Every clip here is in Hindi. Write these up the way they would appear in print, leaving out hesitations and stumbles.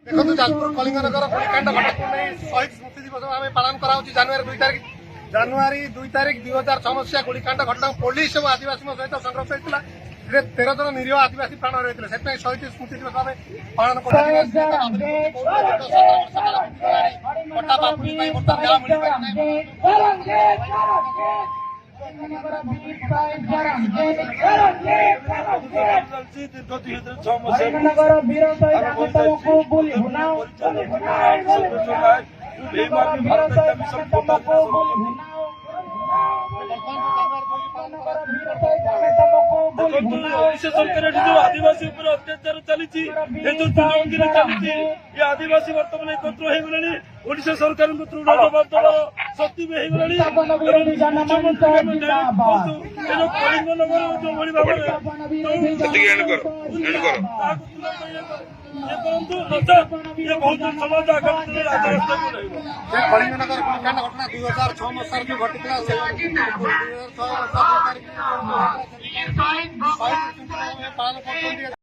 देखो जाजपुर कलिंगनगर गोलीकांड घटना नहीं शहीद स्मृति दिवस आम पालन कराऊँ जनवरी 2 तारिख 2006 मसीहा गोलीकांड घटना पुलिस और आदिवासी सहित संघर्ष होता 13 जन निरीह आदिवासी प्राण रही से शहीद स्मृति दिवस आम पालन सरकार जो आदिवासी अत्याचार चली चली आदिवासी बर्तमान एकत्र हो गले ओडिशा सरकार दृढ़ जवाब दल शक्ति भी हो गली कलिंगनगर जो भाई भाव बहुत समाज आगामी कलिंगनगर गोलीकांड घटना 2006 मसीह जो घटी पालन कर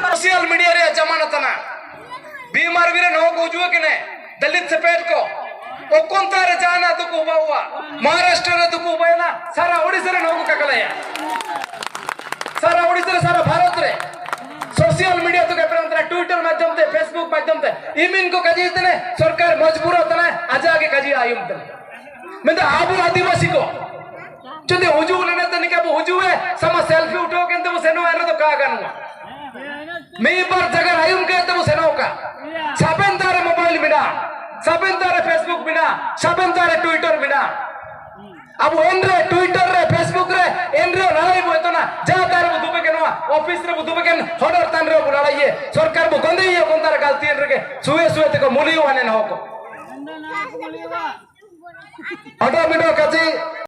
सोशल मीडिया रे जमानत ना बीमार वीरे नो गोजुए के ने दलित सफेद को ओकोंता रे जाना तो को हुआ महाराष्ट्र रे तो को हुआ ना सारा ओडिसा रे नो को ककलया सारा ओडिसा रे सारा भारत रे सोशल मीडिया तो के ट्विटर माध्यम से फेसबुक माध्यम से इमिन को कजी तने सरकार मजबूर होता है आज आगे कजी आयुम तने मैं तो आबू आदिवासी को जदे हुजू लेने तने के हुजू है समा सेल्फी उठो के तो सेनो है तो का गनुआ मैं पर जगह आयुम के तो सेनो का साबेन तारे मोबाइल बिना साबेन तारे फेसबुक बिना साबेन तारे ट्विटर बिना अब एनरे ट्विटर रे फेसबुक रे एनरे नालाई बोतो ना जा तारे बुदुबे के नवा ऑफिस रे बुदुबे के होडर तान रे बुलाला ये सरकार बो गंदे ये कोन तारे गलती एनरे के सुए सुए ते को मुली वाने न हो को ऑटो मीडिया कजी